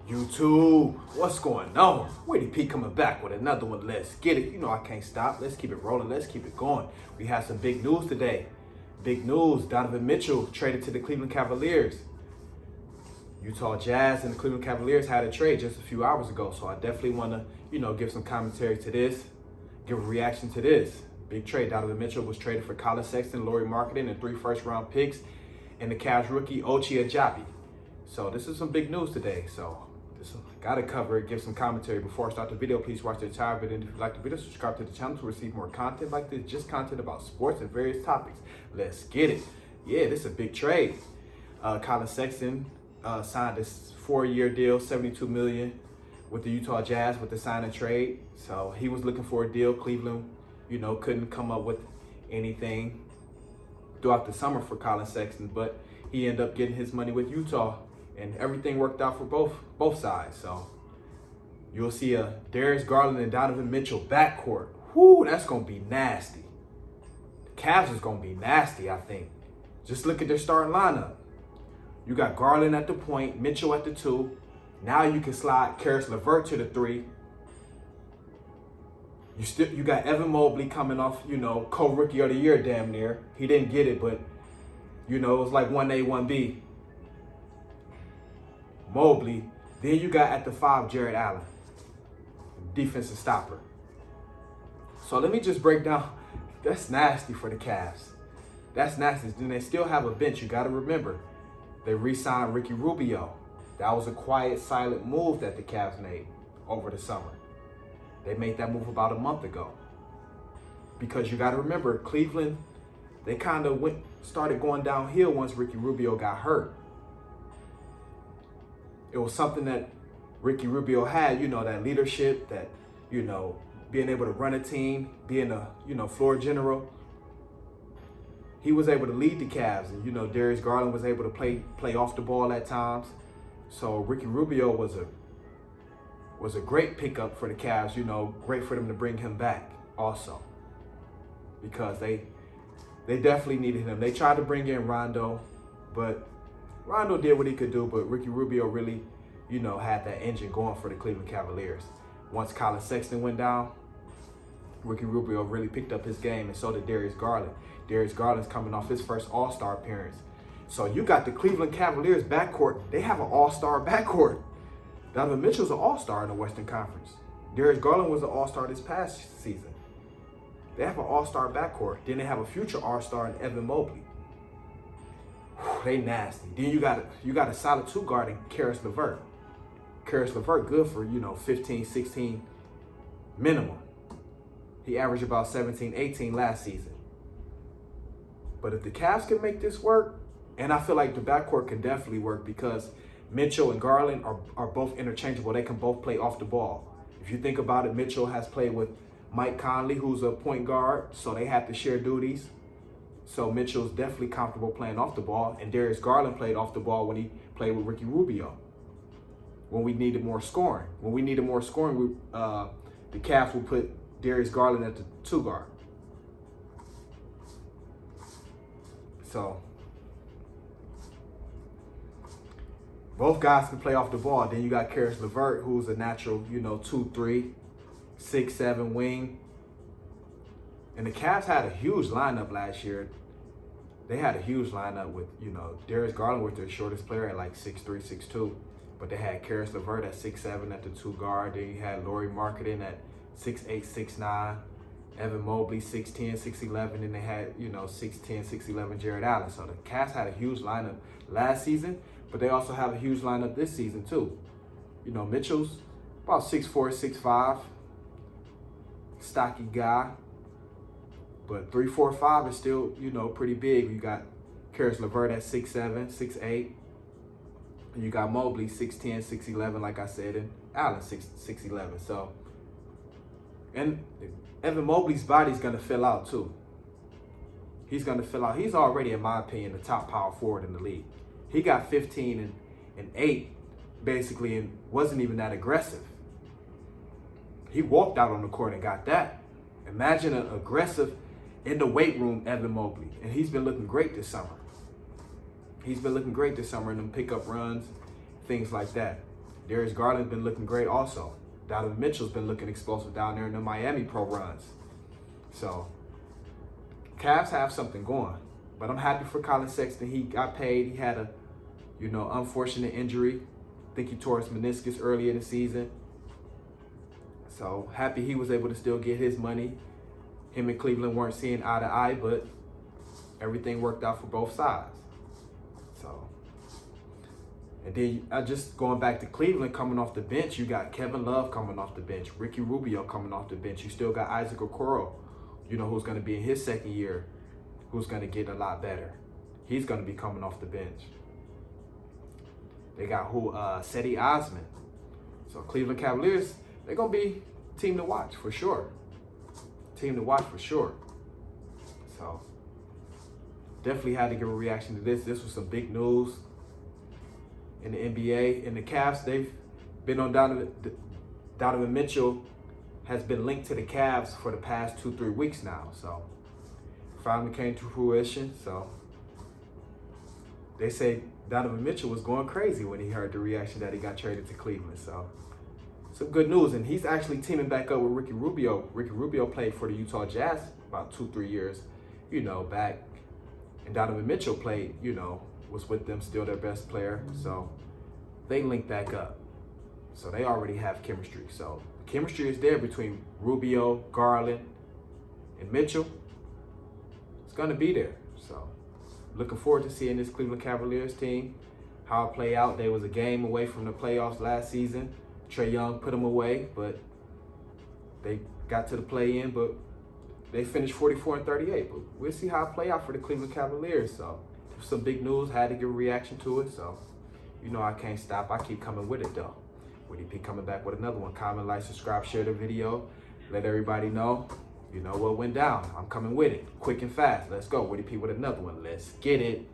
YouTube, what's going on? Witty P coming back with another one. Let's get it. You know I can't stop. Let's keep it rolling. Let's keep it going. We have some big news today. Big news. Donovan Mitchell traded to the Cleveland Cavaliers. Utah Jazz and the Cleveland Cavaliers had a trade just a few hours ago. So I definitely want to, give some commentary to this, give a reaction to this. Big trade. Donovan Mitchell was traded for Colin Sexton, Lauri Markkanen, and 3 first-round picks, and the Cavs rookie Ochai Agbaji. So this is some big news today. So gotta cover it, give some commentary. Before I start the video, please watch the entire video. And if you like the video, subscribe to the channel to receive more content like this, just content about sports and various topics. Let's get it. Yeah, this is a big trade. Colin Sexton signed this 4-year deal, $72 million with the Utah Jazz with the sign and trade. So he was looking for a deal. Cleveland, couldn't come up with anything throughout the summer for Colin Sexton, but he ended up getting his money with Utah. And everything worked out for both sides. So you'll see a Darius Garland and Donovan Mitchell backcourt. Whoo, that's going to be nasty. The Cavs is going to be nasty, I think. Just look at their starting lineup. You got Garland at the point, Mitchell at the 2. Now you can slide Caris LeVert to the 3. You got Evan Mobley coming off, co-rookie of the year damn near. He didn't get it, but, it was like 1A, 1B. Mobley. Then you got at the 5 Jared Allen, defensive stopper. So let me just break down. That's nasty for the Cavs. That's nasty. Then they still have a bench. You got to remember, they re-signed Ricky Rubio. That was a quiet, silent move that the Cavs made over the summer. They made that move about a month ago. Because you got to remember, Cleveland, they kind of started going downhill once Ricky Rubio got hurt. It was something that Ricky Rubio had, that leadership, that, being able to run a team, being a, floor general. He was able to lead the Cavs, and, Darius Garland was able to play off the ball at times. So Ricky Rubio was a great pickup for the Cavs, great for them to bring him back also. Because they definitely needed him. They tried to bring in Rondo, but Rondo did what he could do, but Ricky Rubio really, had that engine going for the Cleveland Cavaliers. Once Colin Sexton went down, Ricky Rubio really picked up his game, and so did Darius Garland. Darius Garland's coming off his first All-Star appearance. So you got the Cleveland Cavaliers backcourt. They have an All-Star backcourt. Donovan Mitchell's an All-Star in the Western Conference. Darius Garland was an All-Star this past season. They have an All-Star backcourt. Then they have a future All-Star in Evan Mobley. They nasty. Then you got a solid 2 guard in Caris LeVert. Caris LeVert good for, 15, 16 minimum. He averaged about 17, 18 last season. But if the Cavs can make this work, and I feel like the backcourt can definitely work because Mitchell and Garland are both interchangeable. They can both play off the ball. If you think about it, Mitchell has played with Mike Conley, who's a point guard, so they have to share duties. So Mitchell's definitely comfortable playing off the ball, and Darius Garland played off the ball when he played with Ricky Rubio. When we needed more scoring. When we needed more scoring, the Cavs will put Darius Garland at the 2 guard. So both guys can play off the ball. Then you got Caris LeVert, who's a natural, 2-3, 6'7" wing. And the Cavs had a huge lineup last year. They had a huge lineup with, Darius Garland was their shortest player at like 6'3", 6'2". But they had Caris LeVert at 6'7" at the 2 guard. Then you had Lauri Markkanen at 6'8", 6'9". Evan Mobley, 6'10", 6'11". And they had, 6'10", 6'11" Jared Allen. So the Cavs had a huge lineup last season, but they also have a huge lineup this season too. Mitchell's about 6'4", 6'5", stocky guy. But 3, 4, 5 is still, pretty big. You got Caris LeVert at 6'7", 6'8". And you got Mobley 6'10", 6'11", like I said, and Allen 6'11". So, and Evan Mobley's body's gonna fill out too. He's gonna fill out. He's already, in my opinion, the top power forward in the league. He got 15 and 8, basically, and wasn't even that aggressive. He walked out on the court and got that. Imagine an aggressive in the weight room Evan Mobley, and he's been looking great this summer. He's been looking great this summer in them pickup runs, things like that. Darius Garland's been looking great also. Donovan Mitchell's been looking explosive down there in the Miami pro runs. So, Cavs have something going. But I'm happy for Colin Sexton. He got paid. He had a, unfortunate injury. I think he tore his meniscus early in the season. So, happy he was able to still get his money. Him and Cleveland weren't seeing eye to eye, but everything worked out for both sides. So, and then just going back to Cleveland, coming off the bench, you got Kevin Love coming off the bench, Ricky Rubio coming off the bench. You still got Isaac Okoro, who's going to be in his second year, who's going to get a lot better. He's going to be coming off the bench. They got Cedi Osman. So Cleveland Cavaliers, they're going to be a team to watch for sure. So definitely had to give a reaction to this. This was some big news in the NBA. And the Cavs, they've been on Donovan Mitchell has been linked to the Cavs for the past 2-3 weeks now. So finally came to fruition. So they say Donovan Mitchell was going crazy when he heard the reaction that he got traded to Cleveland. So some good news. And he's actually teaming back up with Ricky Rubio. Ricky Rubio played for the Utah Jazz about 2-3 years, back. And Donovan Mitchell played, was with them, still their best player. So they linked back up. So they already have chemistry. So the chemistry is there between Rubio, Garland, and Mitchell. It's going to be there. So looking forward to seeing this Cleveland Cavaliers team, how it play out. They was a game away from the playoffs last season. Trae Young put them away, but they got to the play-in, but they finished 44-38. But we'll see how it play out for the Cleveland Cavaliers. So some big news, had to give a reaction to it. So, I can't stop. I keep coming with it, though. Woody P coming back with another one. Comment, like, subscribe, share the video. Let everybody know, what went down. I'm coming with it. Quick and fast. Let's go. Woody P with another one. Let's get it.